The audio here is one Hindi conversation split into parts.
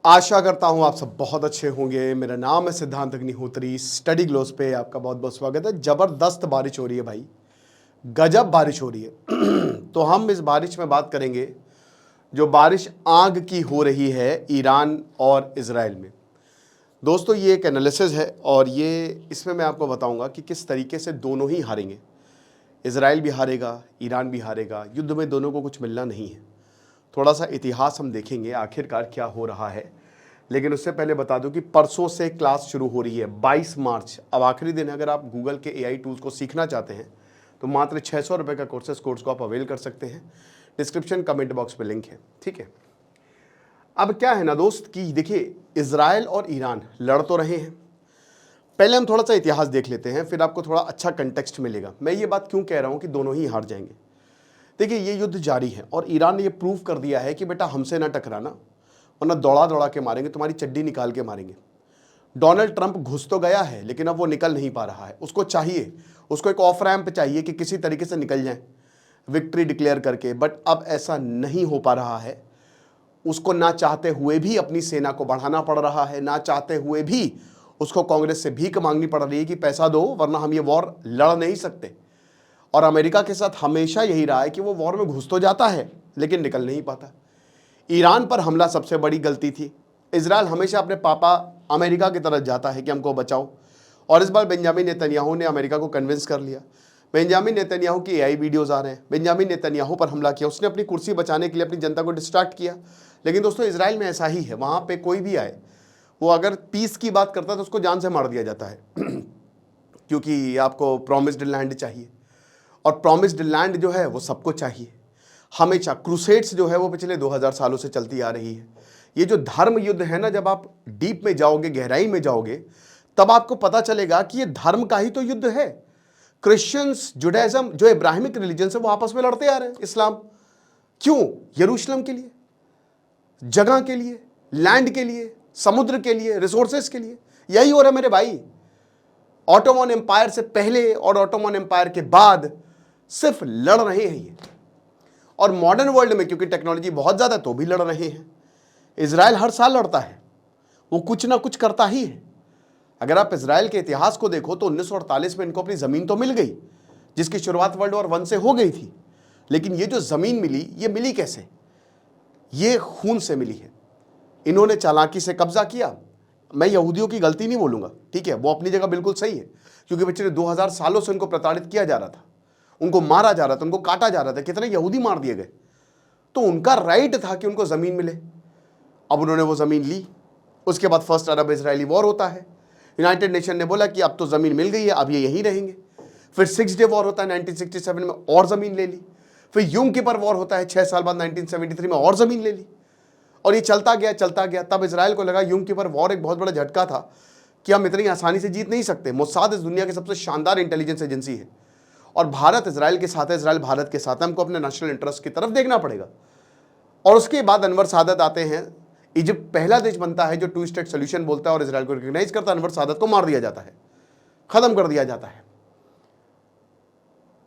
आशा करता हूं आप सब बहुत अच्छे होंगे। मेरा नाम है सिद्धांत अग्निहोत्री। स्टडी ग्लोस पे आपका बहुत बहुत स्वागत है। ज़बरदस्त बारिश हो रही है भाई, गजब बारिश हो रही है। तो हम इस बारिश में बात करेंगे जो बारिश आग की हो रही है ईरान और इजराइल में। दोस्तों ये एक एनालिसिस है और ये इसमें मैं आपको बताऊंगा कि किस तरीके से दोनों ही हारेंगे। इजराइल भी हारेगा, ईरान भी हारेगा। युद्ध में दोनों को कुछ मिलना नहीं है। थोड़ा सा इतिहास हम देखेंगे आखिरकार क्या हो रहा है, लेकिन उससे पहले बता दूं कि परसों से क्लास शुरू हो रही है, 22 मार्च। अब आखिरी दिन है। अगर आप गूगल के एआई टूल्स को सीखना चाहते हैं तो मात्र 600 रुपये का कोर्स को आप अवेल कर सकते हैं। डिस्क्रिप्शन कमेंट बॉक्स में लिंक है, ठीक है। अब क्या है ना दोस्त कि देखिए, इजराइल और ईरान लड़ तो रहे हैं। पहले हम थोड़ा सा इतिहास देख लेते हैं, फिर आपको थोड़ा अच्छा कंटेक्स्ट मिलेगा। मैं ये बात क्यों कह रहा हूं कि दोनों ही हार जाएंगे। देखिए, ये युद्ध जारी है और ईरान ने ये प्रूव कर दिया है कि बेटा हमसे ना टकराना, वरना दौड़ा दौड़ा के मारेंगे, तुम्हारी चड्डी निकाल के मारेंगे। डोनाल्ड ट्रंप घुस तो गया है लेकिन अब वो निकल नहीं पा रहा है। उसको चाहिए, उसको एक ऑफ रैंप चाहिए कि किसी तरीके से निकल जाए विक्ट्री डिक्लेयर करके, बट अब ऐसा नहीं हो पा रहा है। उसको ना चाहते हुए भी अपनी सेना को बढ़ाना पड़ रहा है, ना चाहते हुए भी उसको कांग्रेस से भीख मांगनी पड़ रही है कि पैसा दो वरना हम ये वॉर लड़ नहीं सकते। और अमेरिका के साथ हमेशा यही रहा है कि वो वॉर में घुस तो जाता है लेकिन निकल नहीं पाता। ईरान पर हमला सबसे बड़ी गलती थी। इजराइल हमेशा अपने पापा अमेरिका की तरफ जाता है कि हमको बचाओ, और इस बार बेंजामिन नेतन्याहू ने अमेरिका को कन्विंस कर लिया। बेंजामिन नेतन्याहू की एआई वीडियोस आ रहे हैं। बेंजामिन नेतन्याहू पर हमला किया, उसने अपनी कुर्सी बचाने के लिए अपनी जनता को डिस्ट्रैक्ट किया। लेकिन दोस्तों, इजराइल में ऐसा ही है। वहाँ पे कोई भी आए, वो अगर पीस की बात करता है तो उसको जान से मार दिया जाता है क्योंकि आपको प्रॉमिस्ड लैंड चाहिए, और प्रॉमिस्ड लैंड जो है वो सबको चाहिए। हमेशा क्रूसेड्स जो है वो पिछले 2000 सालों से चलती आ रही है। ये जो धर्म युद्ध है ना, जब आप डीप में जाओगे, गहराई में जाओगे, तब आपको पता चलेगा कि ये धर्म का ही तो युद्ध है। क्रिश्चियंस, जुडाइज्म, जो इब्राहिमिक रिलीजन है, वो आपस में लड़ते आ रहे हैं। इस्लाम क्यों? यरूशलेम के लिए, जगह के लिए, लैंड के लिए, समुद्र के लिए, रिसोर्सेस के लिए। यही हो रहा है मेरे भाई। ऑटोमन एम्पायर से पहले और ऑटोमन एम्पायर के बाद सिर्फ लड़ रहे हैं ये, और मॉडर्न वर्ल्ड में क्योंकि टेक्नोलॉजी बहुत ज्यादा तो भी लड़ रहे हैं। इजराइल हर साल लड़ता है, वो कुछ ना कुछ करता ही है। अगर आप इजराइल के इतिहास को देखो तो 1948 में इनको अपनी जमीन तो मिल गई, जिसकी शुरुआत वर्ल्ड वॉर 1 से हो गई थी। लेकिन ये जो जमीन मिली, ये मिली कैसे? ये खून से मिली है। इन्होंने चालाकी से कब्जा किया। मैं यहूदियों की गलती नहीं बोलूंगा, ठीक है, वो अपनी जगह बिल्कुल सही है, क्योंकि पिछले 2000 सालों से उनको प्रताड़ित किया जा रहा था, उनको मारा जा रहा था, उनको काटा जा रहा था। कितने यहूदी मार दिए गए। तो उनका राइट था कि उनको जमीन मिले। अब उन्होंने वो जमीन ली। उसके बाद फर्स्ट अरब इजरायली वॉर होता है। यूनाइटेड नेशन ने बोला कि अब तो जमीन मिल गई है, अब ये यहीं रहेंगे। फिर 6 डे वॉर होता है 1967 में, और जमीन ले ली। फिर यूम किपर वॉर होता है 6 साल बाद 1973 में, और जमीन ले ली। और ये चलता गया चलता गया। तब इजराइल को लगा यूम किपर वॉर एक बहुत बड़ा झटका था कि हम इतनी आसानी से जीत नहीं सकते। मोसाद इस दुनिया की सबसे शानदार इंटेलिजेंस एजेंसी है, और भारत इजराइल के साथ है, इजराइल भारत के साथ है। हमको अपने नेशनल इंटरेस्ट की तरफ देखना पड़ेगा। और उसके बाद अनवर सादत आते हैं। इजिप्ट पहला देश बनता है जो 2 स्टेट सोल्यूशन बोलता है और इजराइल को रिकॉग्नाइज करता है। अनवर सादत को मार दिया जाता है, खत्म कर दिया जाता है।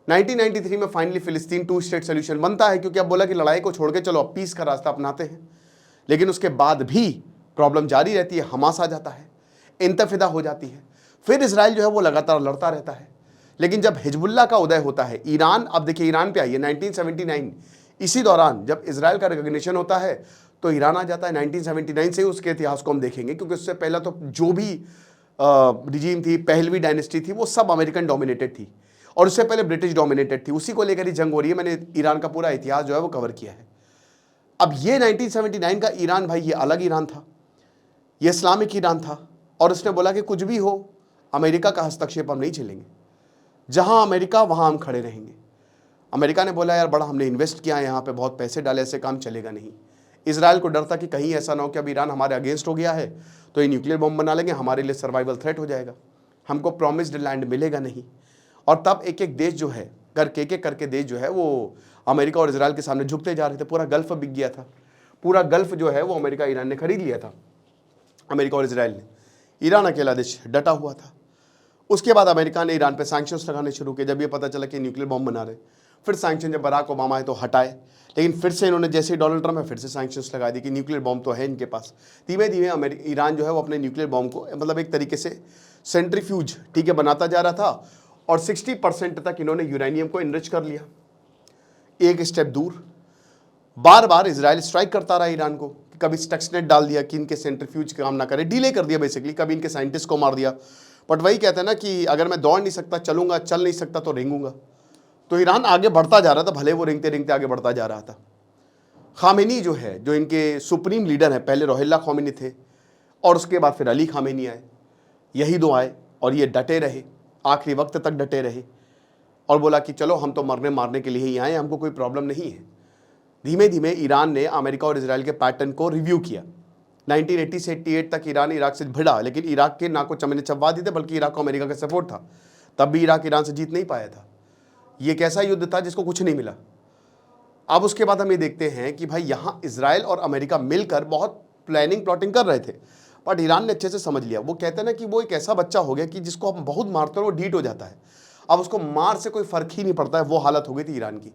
1993 में फाइनली फिलिस्तीन 2 स्टेट सोल्यूशन बनता है, क्योंकि अब बोला कि लड़ाई को छोड़ के चलो अब पीस का रास्ता अपनाते हैं। लेकिन उसके बाद भी प्रॉब्लम जारी रहती है। हमास आ जाता है, इंतफिदा हो जाती है। फिर इजराइल जो है वो लगातार लड़ता रहता है। लेकिन जब हिजबुल्लाह का उदय होता है, ईरान, अब देखिए ईरान पे आइए, 1979, इसी दौरान जब इजराइल का रिकॉग्निशन होता है तो ईरान आ जाता है। 1979 से उसके इतिहास को हम देखेंगे, क्योंकि उससे पहले तो जो भी रिजीम थी, पहलवी डायनेस्टी थी, वो सब अमेरिकन डोमिनेटेड थी, और उससे पहले ब्रिटिश डोमिनेटेड थी। उसी को लेकर ही जंग हो रही है। मैंने ईरान का पूरा इतिहास जो है वो कवर किया है। अब ये 1979 का ईरान भाई, ये अलग ईरान था, ये इस्लामिक ईरान था, और उसने बोला कि कुछ भी हो, अमेरिका का हस्तक्षेप हम नहीं झेलेंगे। जहां अमेरिका वहां हम खड़े रहेंगे। अमेरिका ने बोला यार बड़ा हमने इन्वेस्ट किया है यहाँ पे, बहुत पैसे डाले, ऐसे काम चलेगा नहीं। इजराइल को डर था कि कहीं ऐसा ना हो कि अब ईरान हमारे अगेंस्ट हो गया है तो ये न्यूक्लियर बम बना लेंगे, हमारे लिए सर्वाइवल थ्रेट हो जाएगा, हमको प्रॉमिस्ड लैंड मिलेगा नहीं। और तब एक एक देश जो है, करके एक एक करके देश जो है वो अमेरिका और इजराइल के सामने झुकते जा रहे थे। पूरा गल्फ बिक गया था। पूरा गल्फ जो है वो अमेरिका ईरान ने खरीद लिया था, अमेरिका और इजराइल ने। ईरान अकेला देश डटा हुआ था। उसके बाद अमेरिका ने ईरान पे सैंक्शंस लगाने शुरू किए जब ये पता चला कि न्यूक्लियर बम बना रहे। फिर सैंक्शन जब बराक ओबामा आए तो हटाए, लेकिन फिर से इन्होंने जैसे ही डोनाल्ड ट्रम्प है फिर से सैंक्शंस लगा दी कि न्यूक्लियर बॉम्ब तो है इनके पास। धीमे धीमे ईरान जो है वो अपने न्यूक्लियर बॉम्ब को मतलब एक तरीके से सेंट्रीफ्यूज, ठीक है, बनाता जा रहा था, और 60% तक इन्होंने यूरेनियम को इनरिच कर लिया। एक स्टेप दूर बार बार इजराइल स्ट्राइक करता रहा ईरान को, कभी स्टक्सनेट डाल दिया कि इनके सेंट्रीफ्यूज काम ना करे, डिले कर दिया बेसिकली, कभी इनके साइंटिस्ट को मार दिया। बट वही कहते हैं ना कि अगर मैं दौड़ नहीं सकता चलूंगा, चल नहीं सकता तो रेंगूंगा। तो ईरान आगे बढ़ता जा रहा था, भले वो रेंगते रेंगते आगे बढ़ता जा रहा था। खामेनी जो है, जो इनके सुप्रीम लीडर हैं, पहले रोहिल्ला खामेनी थे और उसके बाद फिर अली खामेनी आए, यही दो आए और ये डटे रहे, आखिरी वक्त तक डटे रहे और बोला कि चलो हम तो मरने मारने के लिए ही आए, हमको कोई प्रॉब्लम नहीं है। धीमे धीमे ईरान ने अमेरिका और इजराइल के पैटर्न को रिव्यू किया। 1980 से 88 तक ईरान इराक से भिड़ा, लेकिन इराक के ना को चमने चबवा दी थे, बल्कि इराक को अमेरिका का सपोर्ट था। तब भी इराक ईरान से जीत नहीं पाया था। ये एक ऐसा युद्ध था जिसको कुछ नहीं मिला। अब उसके बाद हम ये देखते हैं कि भाई यहाँ इजराइल और अमेरिका मिलकर बहुत प्लानिंग प्लॉटिंग कर रहे थे, बट ईरान ने अच्छे से समझ लिया। वो कहते हैं ना कि वो एक ऐसा बच्चा हो गया कि जिसको हम बहुत मारते हैं वो ढीठ हो जाता है, अब उसको मार से कोई फर्क ही नहीं पड़ता है। वो हालत हो गई थी ईरान की।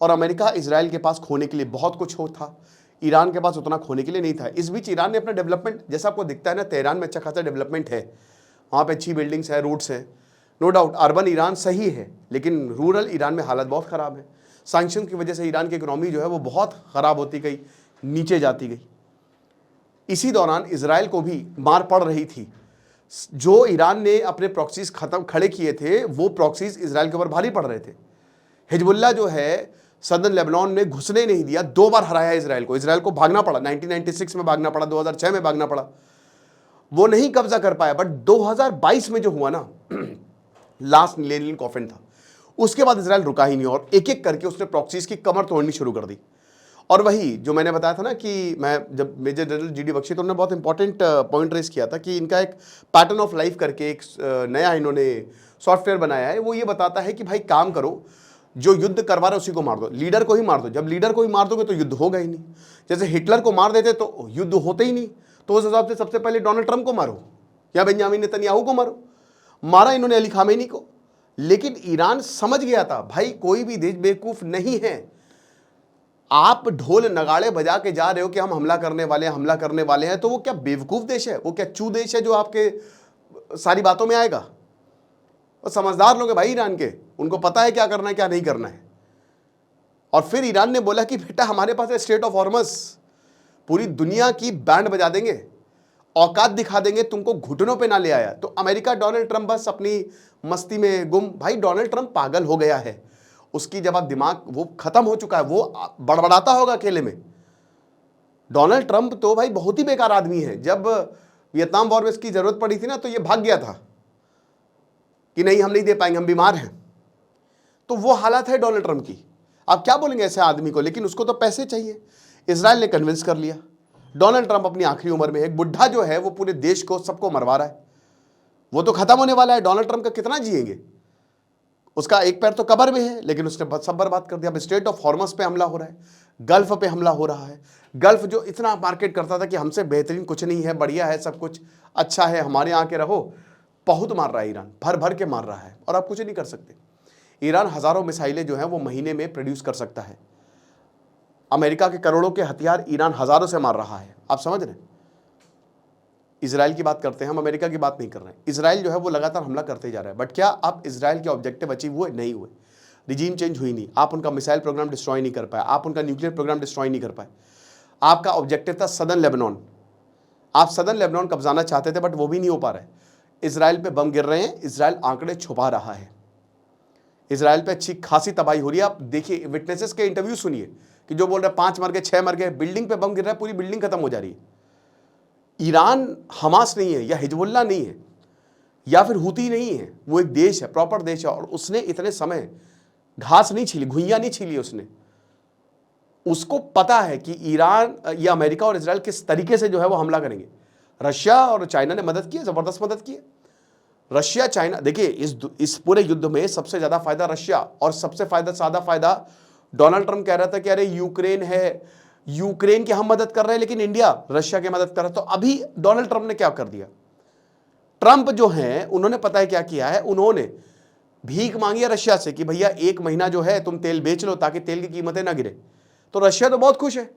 और अमेरिका इजराइल के पास खोने के लिए बहुत कुछ हो था, ईरान के पास उतना खोने के लिए नहीं था। इस बीच ईरान ने अपना डेवलपमेंट, जैसा आपको दिखता है ना, तेहरान में अच्छा खासा डेवलपमेंट है, वहाँ पे अच्छी बिल्डिंग्स है, रोड्स हैं, नो डाउट। अर्बन ईरान सही है, लेकिन रूरल ईरान में हालत बहुत ख़राब है। सैंक्शन की वजह से ईरान की इकोनॉमी जो है वो बहुत ख़राब होती गई, नीचे जाती गई। इसी दौरान इजराइल को भी मार पड़ रही थी। जो ईरान ने अपने प्रॉक्सीज खड़े किए थे, वो प्रॉक्सीज इजराइल के ऊपर भारी पड़ रहे थे। हिजबुल्लाह जो है सदर्न लेबनान ने घुसने नहीं दिया, 2 बार हराया इजराइल को। इजराइल को भागना पड़ा, 1996 में भागना पड़ा, 2006 में भागना पड़ा, वो नहीं कब्जा कर पाया। बट 2022 में जो हुआ ना, लास्ट लेनिन कॉफिन था, उसके बाद इजराइल रुका ही नहीं और एक एक करके उसने प्रॉक्सीज की कमर तोड़नी शुरू कर दी। और वही जो मैंने बताया था ना कि मैं जब मेजर जनरल जीडी बख्शी, तो उन्होंने बहुत इंपॉर्टेंट पॉइंट रेस किया था कि इनका एक पैटर्न ऑफ लाइफ करके एक नया इन्होंने सॉफ्टवेयर बनाया है। वो ये बताता है कि भाई काम करो, जो युद्ध करवा रहे उसी को मार दो, लीडर को ही मार दो। जब लीडर को ही मार दोगे तो युद्ध होगा ही नहीं। जैसे हिटलर को मार देते तो युद्ध होते ही नहीं, तो उस हिसाब से सबसे पहले डोनाल्ड ट्रंप को मारो या बेंजामिन नेतन्याहू को मारो। मारा इन्होंने अली खामेनी को, लेकिन ईरान समझ गया था भाई कोई भी देश बेवकूफ नहीं है। आप ढोल नगाड़े बजा के जा रहे हो कि हम हमला करने वाले हैं, हमला करने वाले हैं, तो वो क्या बेवकूफ देश है? वो क्या चू देश है जो आपके सारी बातों में आएगा? वो समझदार लोग हैं भाई ईरान के, उनको पता है क्या करना है क्या नहीं करना है। और फिर ईरान ने बोला कि बेटा हमारे पास है स्टेट ऑफ हॉर्मस, पूरी दुनिया की बैंड बजा देंगे, औकात दिखा देंगे, तुमको घुटनों पे ना ले आया। तो अमेरिका, डोनाल्ड ट्रंप बस अपनी मस्ती में गुम। भाई डोनाल्ड ट्रंप पागल हो गया है, उसकी जब आप दिमाग वो खत्म हो चुका है, वो बड़बड़ाता होगा अकेले में। डोनाल्ड ट्रंप तो भाई बहुत ही बेकार आदमी है। जब वियतनाम वॉर में इसकी जरूरत पड़ी थी ना, तो ये भाग गया था कि नहीं हम नहीं दे पाएंगे, हम बीमार हैं। तो वो हालत है डोनाल्ड ट्रंप की। आप क्या बोलेंगे ऐसे आदमी को? लेकिन उसको तो पैसे चाहिए। इजराइल ने कन्विंस कर लिया। डोनाल्ड ट्रंप अपनी आखिरी उम्र में है, एक बुढ़ा जो है वो पूरे देश को सबको मरवा रहा है, वो तो खत्म होने वाला है। डोनाल्ड ट्रंप का कितना जिएंगे? उसका एक पैर तो कब्र में है, लेकिन उसने सब बर्बाद कर दिया। अब स्टेट ऑफ हॉर्मस पे हमला हो रहा है, गल्फ पे हमला हो रहा है। गल्फ जो इतना मार्केट करता था कि हमसे बेहतरीन कुछ नहीं है, बढ़िया है, सब कुछ अच्छा है, हमारे यहाँ के रहो, बहुत मार रहा है ईरान, भर भर के मार रहा है और आप कुछ नहीं कर सकते। ईरान हजारों मिसाइलें जो हैं वो महीने में प्रोड्यूस कर सकता है। अमेरिका के करोड़ों के हथियार ईरान हजारों से मार रहा है। आप समझ रहे हैं? इजराइल की बात करते हैं हम, अमेरिका की बात नहीं कर रहे हैं। इजराइल जो है वो लगातार हमला करते जा रहा है, बट क्या अब इजराइल के ऑब्जेक्टिव अचीव हुए? नहीं हुए। रिजीम चेंज हुई नहीं, आप उनका मिसाइल प्रोग्राम डिस्ट्रॉय नहीं कर पाए, आप उनका न्यूक्लियर प्रोग्राम डिस्ट्रॉय नहीं कर पाए। आपका ऑब्जेक्टिव था सदर्न लेबनान, आप सदर्न लेबनान कब्जाना चाहते थे, बट वो भी नहीं हो पा रहा है। इजराइल पे बम गिर रहे हैं, इजराइल आंकड़े छुपा रहा है, इजराइल पे अच्छी खासी तबाही हो रही है। आप देखिए, विटनेसेस के इंटरव्यू सुनिए कि जो बोल रहे हैं 5 मर गए, 6 मर गए, बिल्डिंग पे बम गिर रहा है, पूरी बिल्डिंग खत्म हो जा रही है। ईरान हमास नहीं है या हिजबुल्लाह नहीं है या फिर हुती नहीं है, वो एक देश है, प्रॉपर देश है। और उसने इतने समय घास नहीं छीली, घुइयां नहीं छीली उसने। उसको पता है कि ईरान या अमेरिका और इजराइल किस तरीके से जो है वो हमला करेंगे। रशिया और चाइना ने मदद की है, जबरदस्त मदद की है। रशिया चाइना, देखिए इस पूरे युद्ध में सबसे ज्यादा फायदा रशिया, और सबसे ज्यादा फायदा डोनाल्ड ट्रंप कह रहा था कि अरे यूक्रेन है, यूक्रेन की हम मदद कर रहे हैं, लेकिन इंडिया रशिया की मदद कर रहा है। तो अभी डोनाल्ड ट्रंप ने क्या कर दिया? ट्रंप जो है उन्होंने पता है क्या किया है, उन्होंने भीख मांगी है रशिया से कि भैया 1 महीना जो है तुम तेल बेच लो ताकि तेल की कीमतें ना गिरे। तो रशिया तो बहुत खुश है,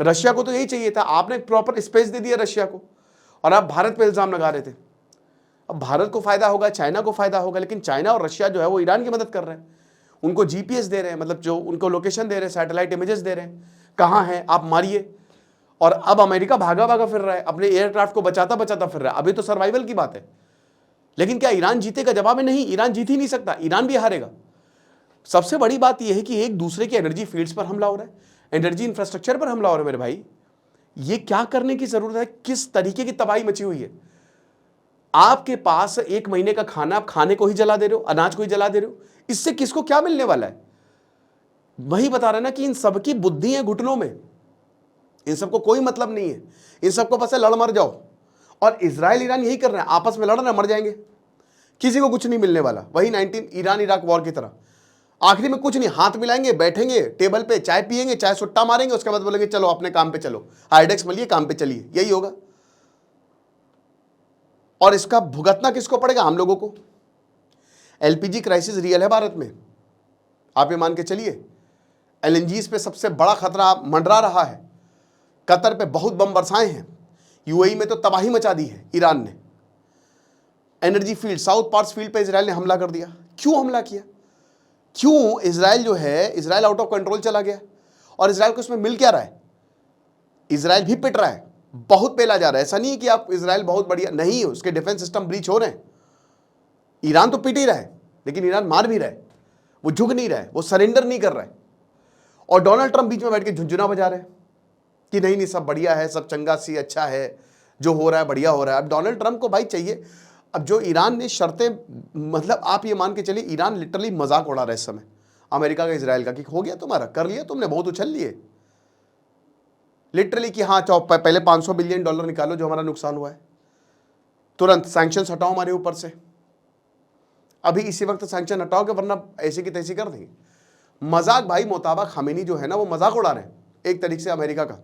रशिया को तो यही चाहिए था। आपने प्रॉपर स्पेस दे दिया रशिया को और आप भारत पे इल्जाम लगा रहे थे। अब भारत को फायदा होगा, चाइना को फायदा होगा, लेकिन चाइना और रशिया जो है वो ईरान की मदद कर रहे हैं। उनको जीपीएस दे रहे हैं, मतलब जो उनको लोकेशन दे रहे हैं, सैटेलाइट इमेजेस दे रहे हैं, कहाँ है आप मारिए। और अब अमेरिका भागा भागा फिर रहा है, अपने एयरक्राफ्ट को बचाता बचाता फिर रहा है। अभी तो सर्वाइवल की बात है, लेकिन क्या ईरान जीतेगा? जवाब है नहीं, ईरान जीत ही नहीं सकता, ईरान भी हारेगा। सबसे बड़ी बात यह है कि एक दूसरे के एनर्जी फील्ड्स पर हमला हो रहा है, एनर्जी इंफ्रास्ट्रक्चर पर हमला हो रहा है। मेरे भाई, ये क्या करने की जरूरत है? किस तरीके की तबाही मची हुई है? आपके पास 1 महीने का खाना, आप खाने को ही जला दे रहे हो, अनाज को ही जला दे रहे हो। इससे किसको क्या मिलने वाला है? वही बता रहे ना कि इन सबकी बुद्धि है घुटनों में, इन सबको कोई मतलब नहीं है, इन सबको बस लड़ मर जाओ। और इजराइल ईरान यही कर रहे हैं, आपस में लड़ रहे हैं, मर जाएंगे, किसी को कुछ नहीं मिलने वाला। वही 19 ईरान इराक वॉर की तरह, आखिरी में कुछ नहीं, हाथ मिलाएंगे, बैठेंगे टेबल पे, चाय पिएंगे, चाय सुट्टा मारेंगे, उसके बाद बोलेंगे चलो अपने काम पे चलो, हाइडेक्स मिलिए, काम पे चलिए। यही होगा। और इसका भुगतना किसको पड़ेगा? हम लोगों को। एलपीजी क्राइसिस रियल है भारत में, आप ये मान के चलिए। एलएनजीस पे सबसे बड़ा खतरा मंडरा रहा है। कतर पे बहुत बम बरसाए हैं, यूएई में तो तबाही मचा दी है ईरान ने। Energy field, South Pars field पे इजराइल ने हमला कर दिया। क्यों हमला किया? क्यों? इजराइल जो है, इजराइल आउट ऑफ कंट्रोल चला गया। और इजराइल को इसमें मिल क्या रहा है? इजराइल भी पिट रहा है, बहुत पेला जा रहा है। ऐसा नहीं है कि आप इजराइल बहुत बढ़िया नहीं, उसके डिफेंस सिस्टम ब्रीच हो रहे हैं। ईरान तो पिट ही रहा है, लेकिन ईरान मार भी रहा है, वो झुक नहीं रहा है, वो सरेंडर नहीं कर रहा है। और डोनाल्ड ट्रंप बीच में बैठ के झुंझुना बजा रहे हैं कि नहीं नहीं सब बढ़िया है, सब चंगा सी अच्छा है, जो हो रहा है बढ़िया हो रहा है। अब डोनाल्ड ट्रंप को भाई चाहिए, अब जो ईरान ने शर्तें, मतलब आप ये मान के चलिए ईरान लिटरली मजाक उड़ा रहा है इस समय अमेरिका का, इजराइल का, कि हो गया तुम्हारा, कर लिया तुमने, बहुत उछल लिए लिटरली, कि हाँ पहले $500 बिलियन निकालो जो हमारा नुकसान हुआ है, तुरंत सैंक्शंस हटाओ हमारे ऊपर से, अभी इसी वक्त सैंक्शन हटाओगे वरना ऐसे की तैसी कर देंगे। मजाक भाई, मोहताबा खामेनी जो है ना वो मजाक उड़ा रहे हैं एक तरीके से अमेरिका का।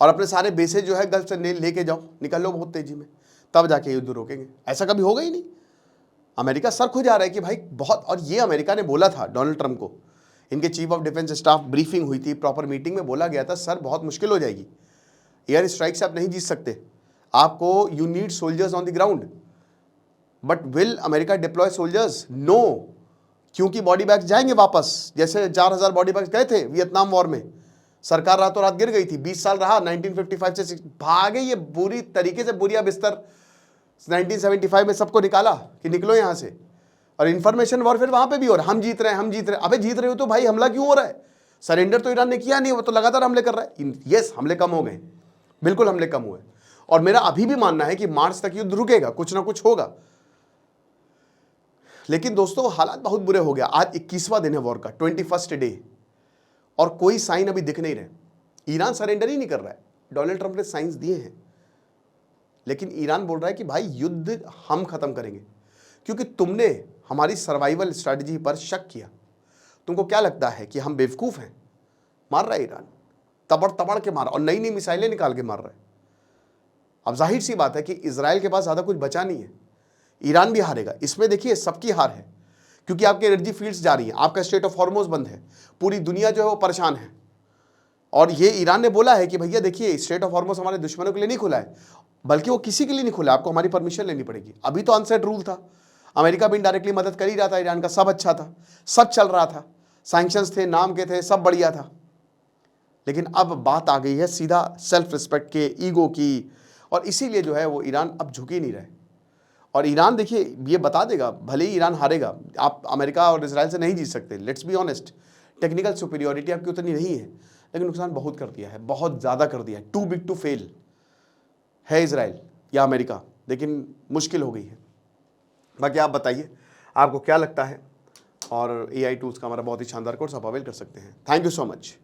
और अपने सारे बेसेज जो है गल्फ से लेके जाओ, निकल लो बहुत तेजी में, तब जाके युद्ध रोकेंगे। ऐसा कभी होगा ही नहीं। अमेरिका सर खुद जा रहा है कि भाई बहुत, और ये अमेरिका ने बोला था डोनाल्ड ट्रंप को, इनके chief of defence staff briefing हुई थी, प्रॉपर मीटिंग में बोला गया था, सर बहुत मुश्किल हो जाएगी, एयर स्ट्राइक से आप नहीं जीत सकते, आपको you need soldiers on the ground. But will America deploy soldiers? No, क्योंकि बॉडी बैग्स जाएंगे वापस, जैसे 4000 बॉडी बैग्स गए थे वियतनाम वॉर में, सरकार रातों रात गिर गई थी, 20 साल रहा, 1955 से भागे ये बुरी तरीके से, बुरिया बिस्तर 1975 में सबको निकाला कि निकलो यहां से। और इंफॉर्मेशन वॉर फिर वहां पे भी हो रहा है, हम जीत रहे हैं, हम जीत रहे हैं। अबे जीत रहे हो तो भाई हमला क्यों हो रहा है? सरेंडर तो ईरान ने किया नहीं, वो तो लगातार हमले कर रहा है। यस, हमले कम हो गए, बिल्कुल हमले कम हुए, और मेरा अभी भी मानना है कि मार्च तक युद्ध रुकेगा, कुछ ना कुछ होगा। लेकिन दोस्तों हालात बहुत बुरे हो गया। आज 21वां दिन है वॉर का, 21st डे, और कोई साइन अभी दिख नहीं रहे। ईरान सरेंडर ही नहीं कर रहा है। डोनाल्ड ट्रंप ने साइंस दिए हैं, लेकिन ईरान बोल रहा है कि भाई युद्ध हम खत्म करेंगे, क्योंकि तुमने हमारी सर्वाइवल स्ट्रैटेजी पर शक किया। तुमको क्या लगता है कि हम बेवकूफ हैं? मार रहा है ईरान, तबड़ तबड़ के मार, और नई नई मिसाइलें निकाल के मार रहा है। अब जाहिर सी बात है कि इजराइल के पास ज्यादा कुछ बचा नहीं है, ईरान भी हारेगा। इसमें देखिए सबकी हार है, क्योंकि आपकी एनर्जी फील्ड्स जा रही हैं, आपका स्ट्रेट ऑफ हॉर्मुज़ बंद है, पूरी दुनिया जो है वो परेशान है। और ये ईरान ने बोला है कि भैया देखिए स्ट्रेट ऑफ हॉर्मुज़ हमारे दुश्मनों के लिए नहीं खुला है, बल्कि वो किसी के लिए नहीं खुला, आपको हमारी परमिशन लेनी पड़ेगी। अभी तो अनसेट रूल था, अमेरिका भी इनडायरेक्टली मदद कर ही रहा था ईरान का, सब अच्छा था, सब चल रहा था, सैंक्शंस थे, नाम के थे, सब बढ़िया था। लेकिन अब बात आ गई है सीधा सेल्फ रिस्पेक्ट के, ईगो की, और इसीलिए जो है वो ईरान अब झुक ही नहीं रहे। और ईरान देखिए ये बता देगा, भले ही ईरान हारेगा, आप अमेरिका और इजराइल से नहीं जीत सकते, let's be honest, technical superiority आपकी उतनी नहीं है, लेकिन नुकसान बहुत कर दिया है, बहुत ज़्यादा कर दिया है। टू बिग टू फेल है इजराइल या अमेरिका, लेकिन मुश्किल हो गई है। बाकी आप बताइए आपको क्या लगता है, और AI टूल्स का हमारा बहुत ही शानदार कोर्स आप अवेल कर सकते हैं। Thank you so much.